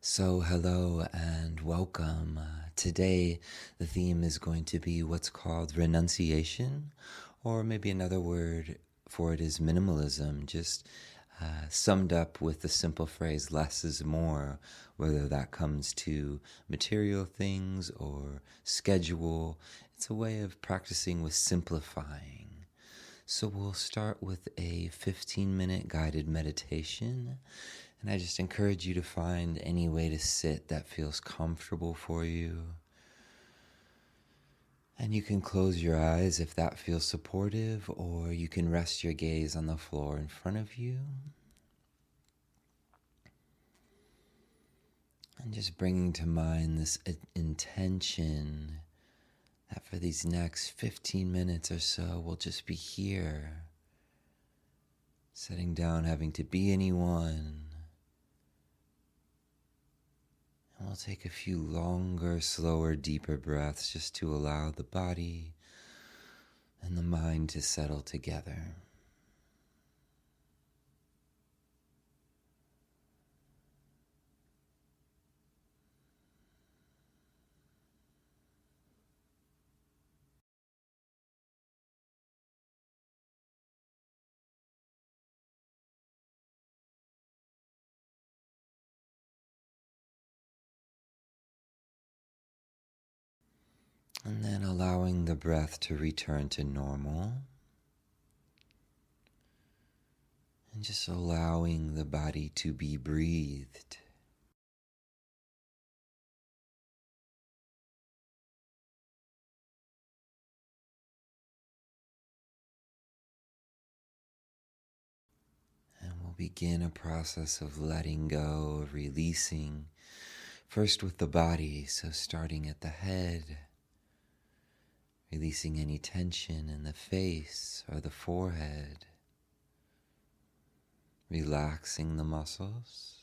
So, hello and welcome. Today, the theme is going to be what's called renunciation, or maybe another word for it is minimalism, just summed up with the simple phrase less is more, whether that comes to material things or schedule. It's a way of practicing with simplifying. So, we'll start with a 15-minute guided meditation. And I just encourage you to find any way to sit that feels comfortable for you. And you can close your eyes if that feels supportive, or you can rest your gaze on the floor in front of you. And just bringing to mind this intention that for these next 15 minutes or so, we'll just be here, setting down having to be anyone. And we'll take a few longer, slower, deeper breaths just to allow the body and the mind to settle together. And then allowing the breath to return to normal. And just allowing the body to be breathed. And we'll begin a process of letting go, of releasing, first with the body, so starting at the head, releasing any tension in the face or the forehead, relaxing the muscles.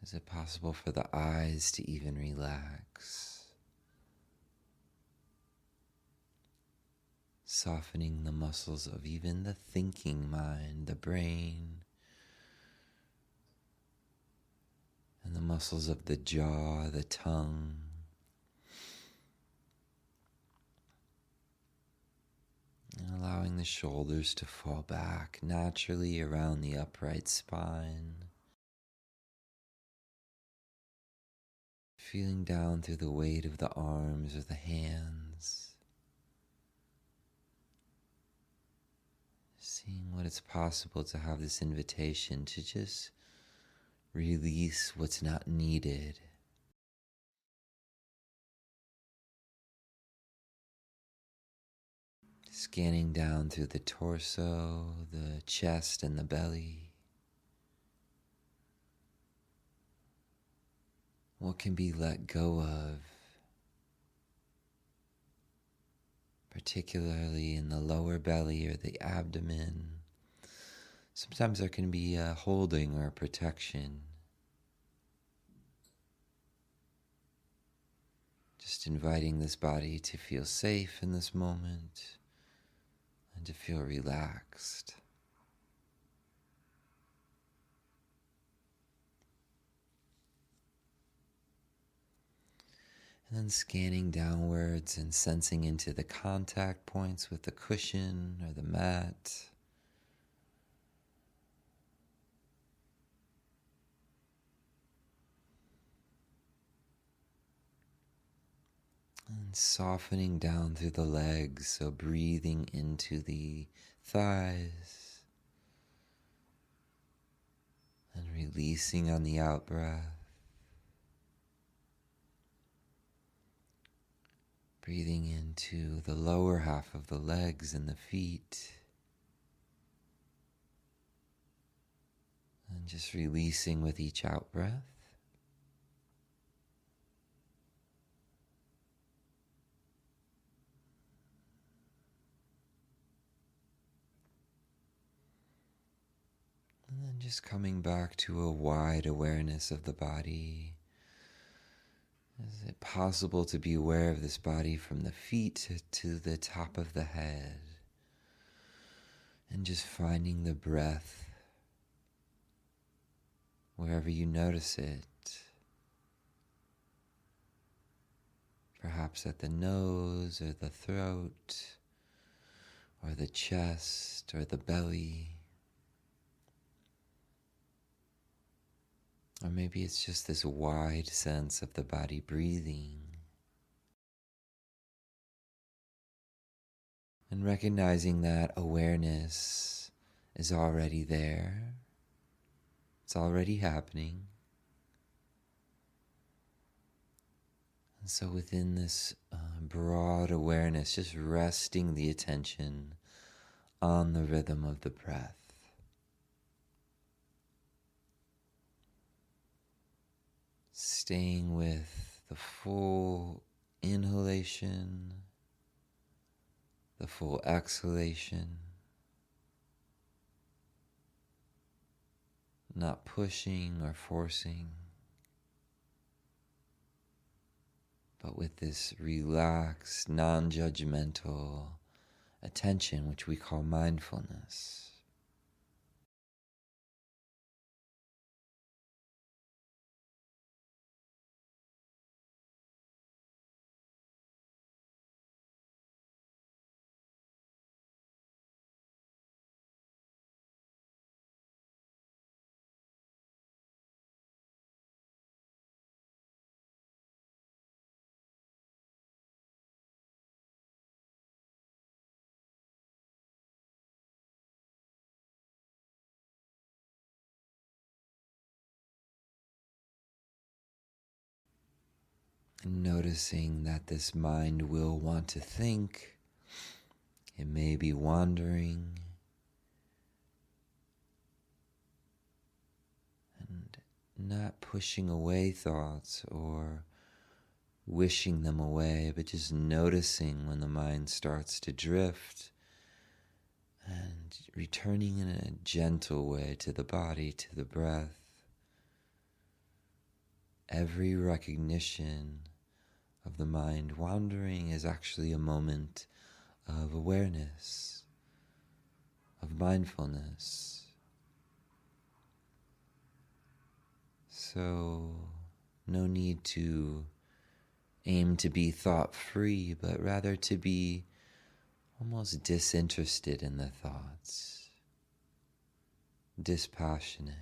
Is it possible for the eyes to even relax? Softening the muscles of even the thinking mind, the brain, and the muscles of the jaw, the tongue. And allowing the shoulders to fall back naturally around the upright spine. Feeling down through the weight of the arms or the hands. Seeing what it's possible to have this invitation to just release what's not needed. Scanning down through the torso, the chest, and the belly. What can be let go of, particularly in the lower belly or the abdomen. Sometimes there can be a holding or a protection. Just inviting this body to feel safe in this moment and to feel relaxed. And then scanning downwards and sensing into the contact points with the cushion or the mat. And softening down through the legs, so breathing into the thighs and releasing on the out breath. Breathing into the lower half of the legs and the feet. And just releasing with each out breath. And then just coming back to a wide awareness of the body. Is it possible to be aware of this body from the feet to the top of the head? And just finding the breath wherever you notice it. Perhaps at the nose or the throat or the chest or the belly. Or maybe it's just this wide sense of the body breathing. And recognizing that awareness is already there. It's already happening. And so within this broad awareness, just resting the attention on the rhythm of the breath. Staying with the full inhalation, the full exhalation, not pushing or forcing, but with this relaxed, non-judgmental attention, which we call mindfulness. And noticing that this mind will want to think, it may be wandering, and not pushing away thoughts or wishing them away, but just noticing when the mind starts to drift and returning in a gentle way to the body, to the breath. Every recognition of the mind wandering is actually a moment of awareness, of mindfulness. So, no need to aim to be thought-free, but rather to be almost disinterested in the thoughts, dispassionate,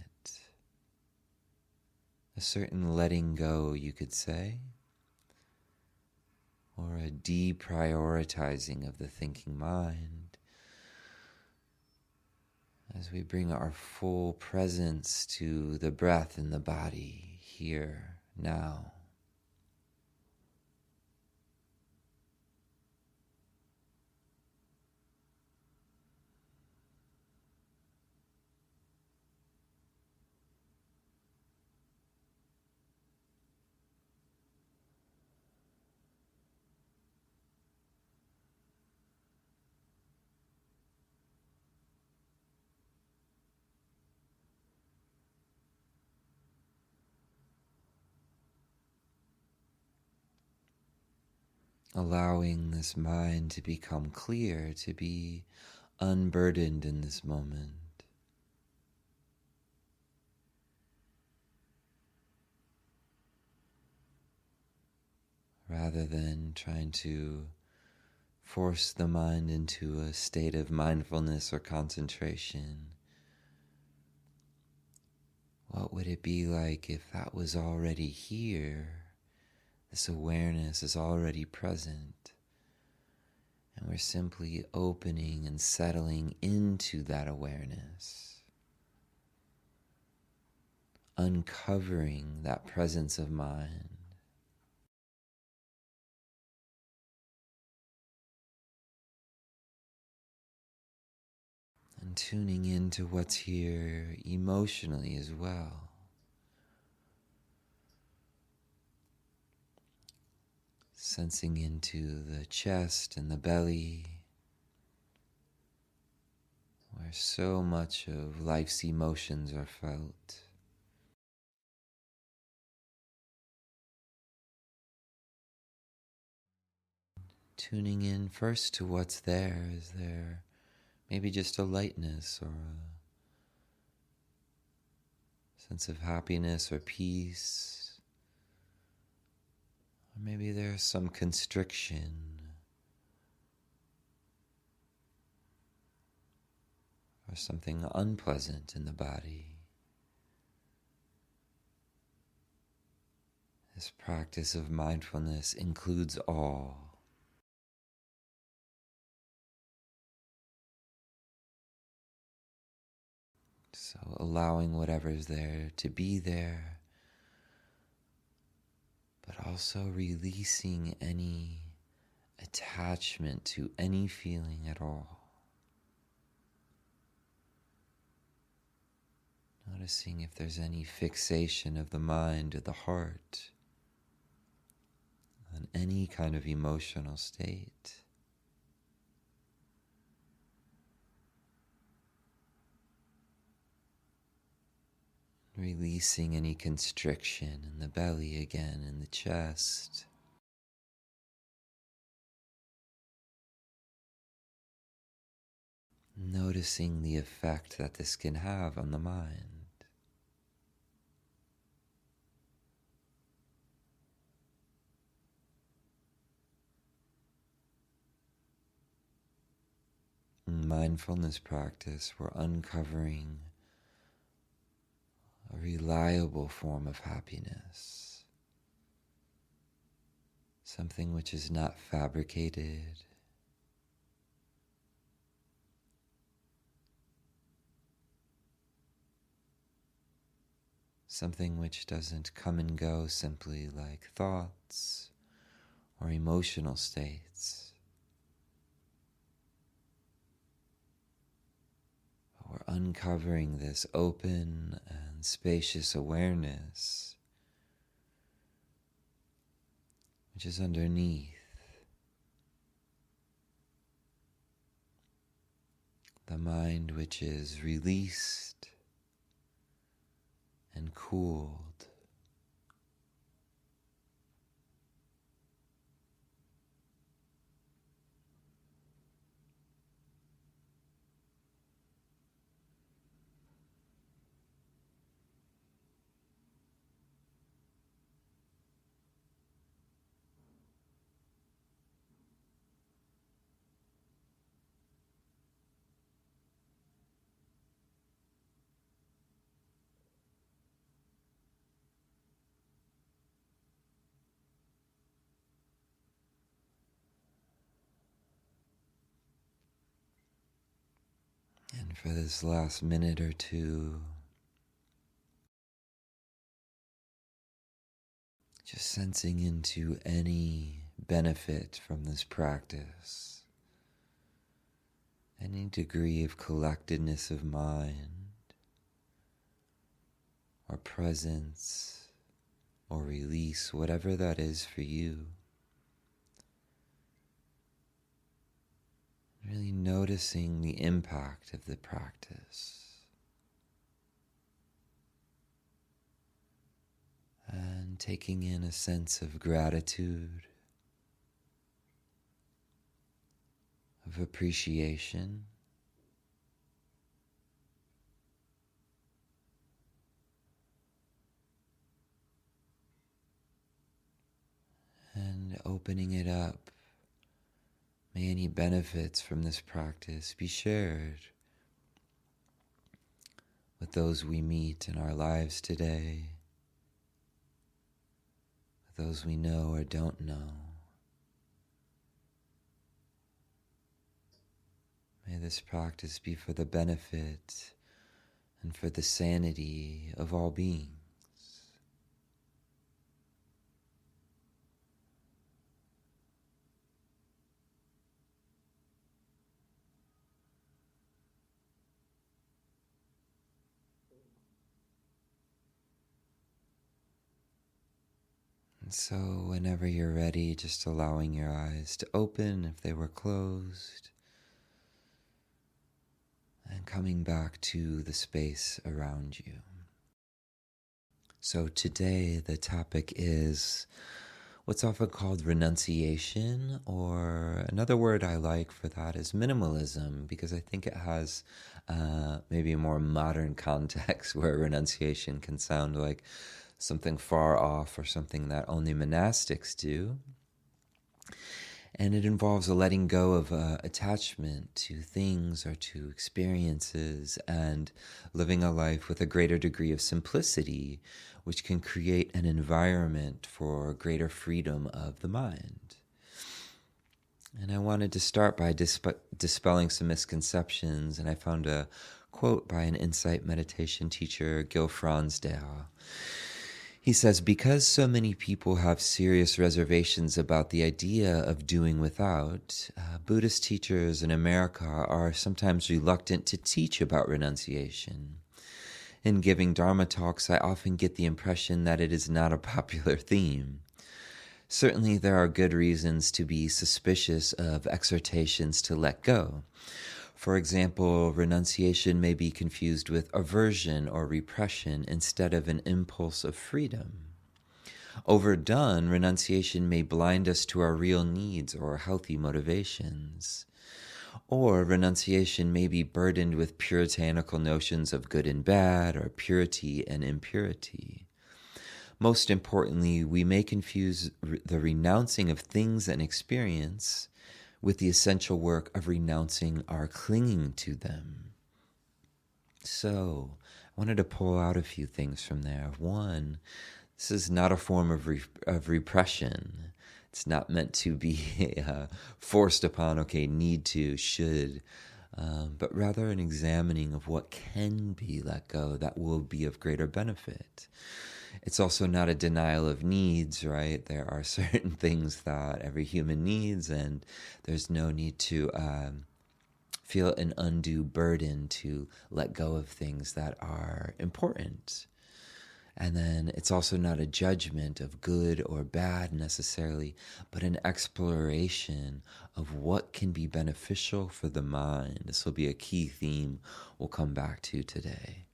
a certain letting go, you could say, or a deprioritizing of the thinking mind as we bring our full presence to the breath in the body, here, now. Allowing this mind to become clear, to be unburdened in this moment. Rather than trying to force the mind into a state of mindfulness or concentration. What would it be like if that was already here? This awareness is already present, and we're simply opening and settling into that awareness, uncovering that presence of mind. And tuning into what's here emotionally as well. Sensing into the chest and the belly, where so much of life's emotions are felt. Tuning in first to what's there. Is there maybe just a lightness or a sense of happiness or peace. Or maybe there's some constriction or something unpleasant in the body. This practice of mindfulness includes all. So allowing whatever's there to be there, but also releasing any attachment to any feeling at all. Noticing if there's any fixation of the mind or the heart on any kind of emotional state. Releasing any constriction in the belly again, in the chest. Noticing the effect that this can have on the mind. In mindfulness practice, we're uncovering a reliable form of happiness, something which is not fabricated, something which doesn't come and go simply like thoughts or emotional states. But we're uncovering this open and spacious awareness which is underneath. The mind which is released and cooled. And for this last minute or two, just sensing into any benefit from this practice, any degree of collectedness of mind, or presence, or release, whatever that is for you. Really noticing the impact of the practice. And taking in a sense of gratitude, of appreciation, and opening it up. May any benefits from this practice be shared with those we meet in our lives today, with those we know or don't know. May this practice be for the benefit and for the sanity of all beings. And so whenever you're ready, just allowing your eyes to open if they were closed, and coming back to the space around you. So today the topic is, what's often called renunciation, or another word I like for that is minimalism, because I think it has maybe a more modern context where renunciation can sound like something far off or something that only monastics do. And it involves a letting go of attachment to things or to experiences and living a life with a greater degree of simplicity, which can create an environment for greater freedom of the mind. And I wanted to start by dispelling some misconceptions, and I found a quote by an insight meditation teacher, Gil Fronsdale. He says, because so many people have serious reservations about the idea of doing without, Buddhist teachers in America are sometimes reluctant to teach about renunciation. In giving Dharma talks, I often get the impression that it is not a popular theme. Certainly, there are good reasons to be suspicious of exhortations to let go. For example, renunciation may be confused with aversion or repression instead of an impulse of freedom. Overdone, renunciation may blind us to our real needs or healthy motivations. Or renunciation may be burdened with puritanical notions of good and bad, or purity and impurity. Most importantly, we may confuse the renouncing of things and experience with the essential work of renouncing our clinging to them. So, I wanted to pull out a few things from there. One, this is not a form of repression. It's not meant to be forced upon, need to, should, but rather an examining of what can be let go that will be of greater benefit. It's also not a denial of needs, right? There are certain things that every human needs, and there's no need to feel an undue burden to let go of things that are important. And then it's also not a judgment of good or bad necessarily, but an exploration of what can be beneficial for the mind. This will be a key theme we'll come back to today.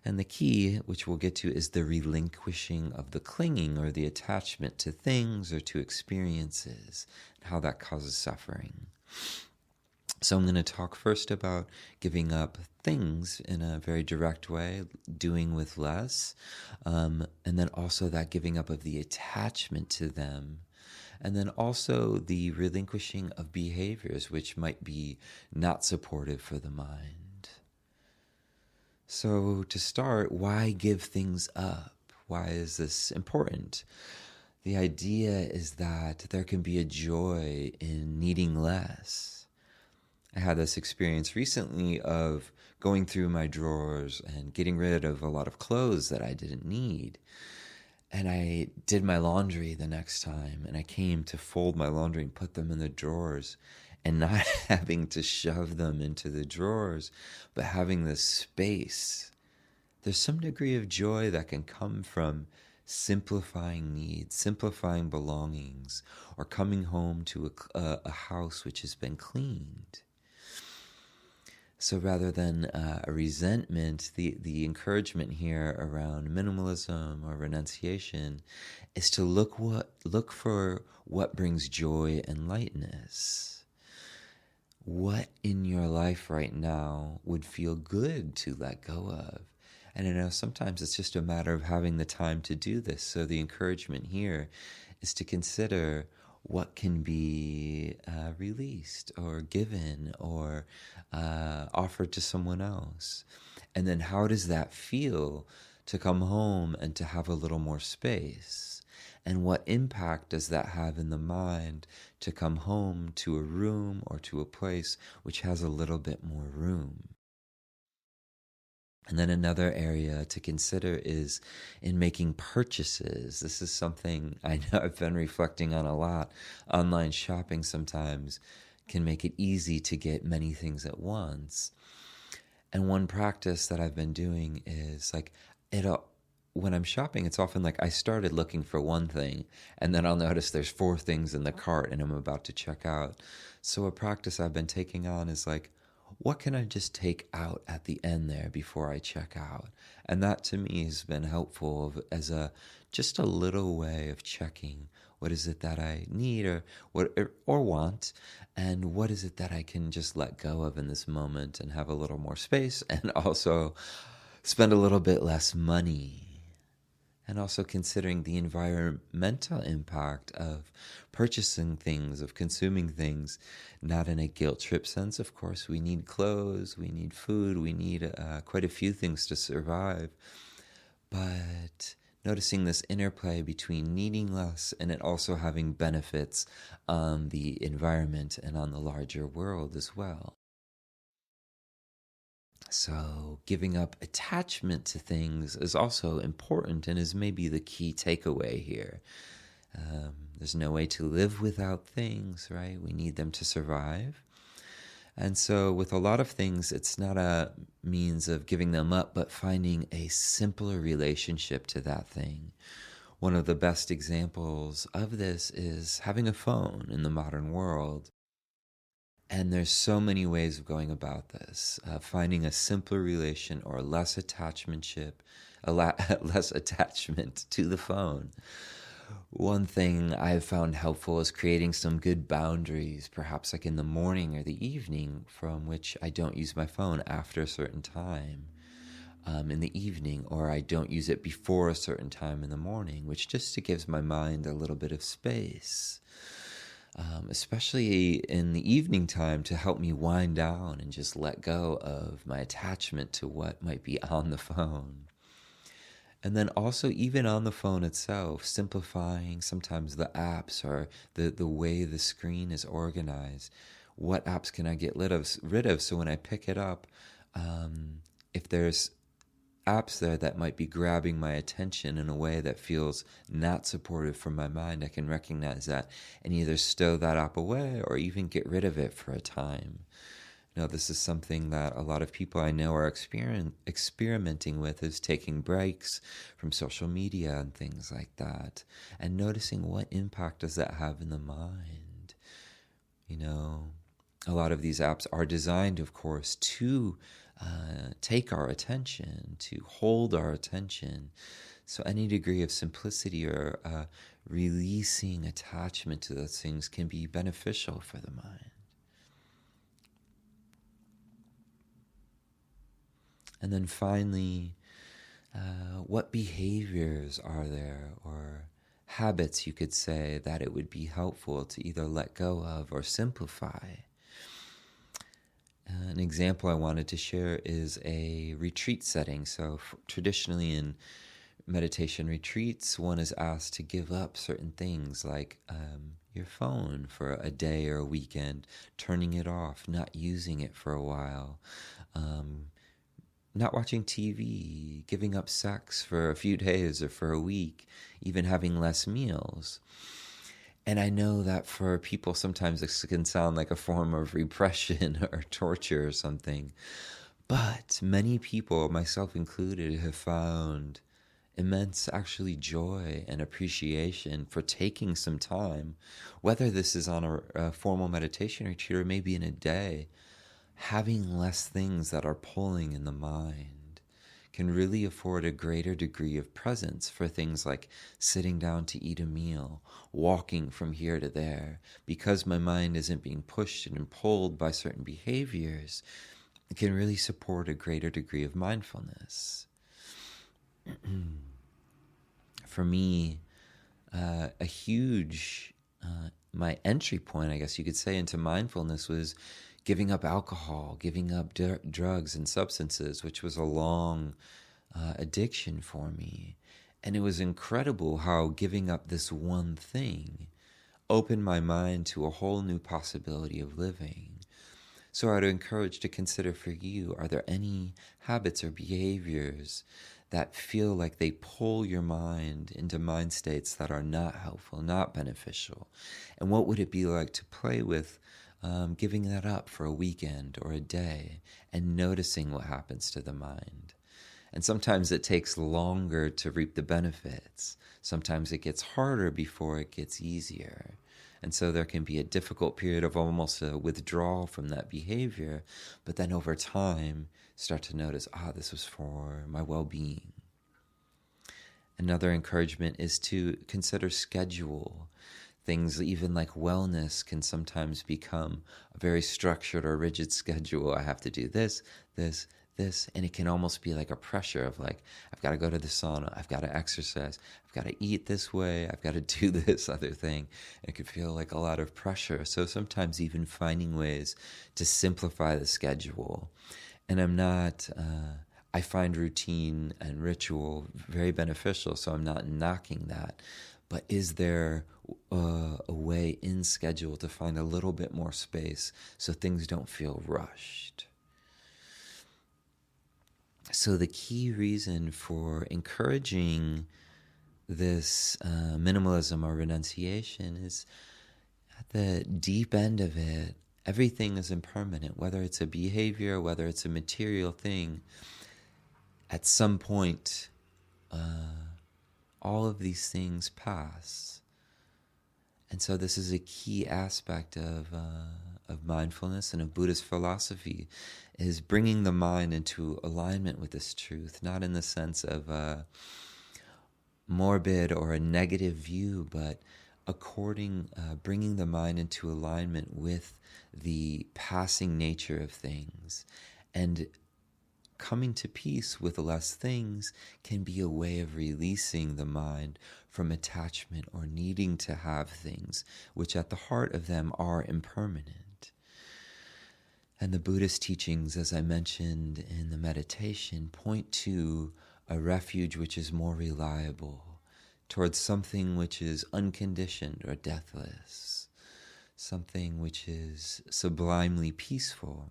And the key, which we'll get to, is the relinquishing of the clinging or the attachment to things or to experiences, and how that causes suffering. So I'm going to talk first about giving up things in a very direct way, doing with less, and then also that giving up of the attachment to them, and then also the relinquishing of behaviors which might be not supportive for the mind. So to start, why give things up? Why is this important? The idea is that there can be a joy in needing less. I had this experience recently of going through my drawers and getting rid of a lot of clothes that I didn't need. And I did my laundry the next time, and I came to fold my laundry and put them in the drawers, and not having to shove them into the drawers, but having this space. There's some degree of joy that can come from simplifying needs, simplifying belongings, or coming home to a house which has been cleaned. So rather than a resentment, the encouragement here around minimalism or renunciation is to look for what brings joy and lightness. What in your life right now would feel good to let go of? And I know sometimes it's just a matter of having the time to do this. So the encouragement here is to consider what can be released or given or offered to someone else. And then how does that feel to come home and to have a little more space? And what impact does that have in the mind to come home to a room or to a place which has a little bit more room? And then another area to consider is in making purchases. This is something I know I've been reflecting on a lot. Online shopping sometimes can make it easy to get many things at once. And one practice that I've been doing is when I'm shopping, it's often like I started looking for one thing, and then I'll notice there's 4 things in the cart and I'm about to check out. So a practice I've been taking on is what can I just take out at the end there before I check out? And that to me has been helpful as just a little way of checking What is it that I need or want? And what is it that I can just let go of in this moment and have a little more space and also spend a little bit less money? And also considering the environmental impact of purchasing things, of consuming things, not in a guilt trip sense. Of course, we need clothes, we need food, we need quite a few things to survive. But noticing this interplay between needing less and it also having benefits on the environment and on the larger world as well. So giving up attachment to things is also important and is maybe the key takeaway here. There's no way to live without things, right? We need them to survive. And so with a lot of things, it's not a means of giving them up, but finding a simpler relationship to that thing. One of the best examples of this is having a phone in the modern world. And there's so many ways of going about this. Finding a simpler relation or less less attachment to the phone. One thing I've found helpful is creating some good boundaries, perhaps like in the morning or the evening, from which I don't use my phone after a certain time in the evening, or I don't use it before a certain time in the morning, which just gives my mind a little bit of space. Especially in the evening time, to help me wind down and just let go of my attachment to what might be on the phone. And then also, even on the phone itself, simplifying sometimes the apps or the way the screen is organized. What apps can I get rid of so when I pick it up, if there's apps there that might be grabbing my attention in a way that feels not supportive for my mind, I can recognize that and either stow that app away or even get rid of it for a time. Now, this is something that a lot of people I know are experimenting with, is taking breaks from social media and things like that, and noticing what impact does that have in the mind. You know, a lot of these apps are designed, of course, to take our attention, to hold our attention. So any degree of simplicity or releasing attachment to those things can be beneficial for the mind. And then finally, what behaviors are there, or habits, you could say, that it would be helpful to either let go of or simplify? An example I wanted to share is a retreat setting. So traditionally in meditation retreats, one is asked to give up certain things like your phone for a day or a weekend, turning it off, not using it for a while, not watching TV, giving up sex for a few days or for a week, even having less meals. And I know that for people, sometimes this can sound like a form of repression or torture or something. But many people, myself included, have found immense actually joy and appreciation for taking some time, whether this is on a formal meditation retreat or maybe in a day. Having less things that are pulling in the mind can really afford a greater degree of presence for things like sitting down to eat a meal, walking from here to there. Because my mind isn't being pushed and pulled by certain behaviors, it can really support a greater degree of mindfulness. For me, a huge, my entry point, I guess you could say, into mindfulness was giving up alcohol, giving up drugs and substances, which was a long addiction for me. And it was incredible how giving up this one thing opened my mind to a whole new possibility of living. So I would encourage to consider for you, are there any habits or behaviors that feel like they pull your mind into mind states that are not helpful, not beneficial? And what would it be like to play with giving that up for a weekend or a day and noticing what happens to the mind? And sometimes it takes longer to reap the benefits. Sometimes it gets harder before it gets easier. And so there can be a difficult period of almost a withdrawal from that behavior, but then over time, start to notice, this was for my well-being. Another encouragement is to consider schedule. Things even like wellness can sometimes become a very structured or rigid schedule. I have to do this, this, this, and it can almost be like a pressure of like, I've got to go to the sauna, I've got to exercise, I've got to eat this way, I've got to do this other thing. It could feel like a lot of pressure. So sometimes even finding ways to simplify the schedule. And I find routine and ritual very beneficial, so I'm not knocking that. But is there a way in schedule to find a little bit more space so things don't feel rushed? So the key reason for encouraging this minimalism or renunciation is at the deep end of it, everything is impermanent, whether it's a behavior, whether it's a material thing. At some point, all of these things pass. And so this is a key aspect of mindfulness and of Buddhist philosophy, is bringing the mind into alignment with this truth, not in the sense of a morbid or a negative view, but bringing the mind into alignment with the passing nature of things. And coming to peace with less things can be a way of releasing the mind from attachment or needing to have things, which at the heart of them are impermanent. And the Buddhist teachings, as I mentioned in the meditation, point to a refuge which is more reliable, towards something which is unconditioned or deathless, something which is sublimely peaceful.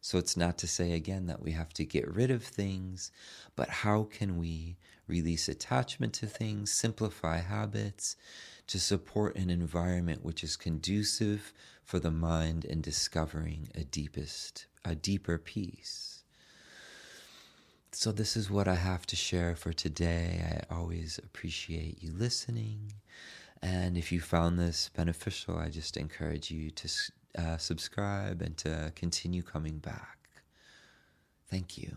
So it's not to say, again, that we have to get rid of things, but how can we release attachment to things, simplify habits, to support an environment which is conducive for the mind in discovering a deeper peace. So this is what I have to share for today. I always appreciate you listening. And if you found this beneficial, I just encourage you to subscribe and to continue coming back. Thank you.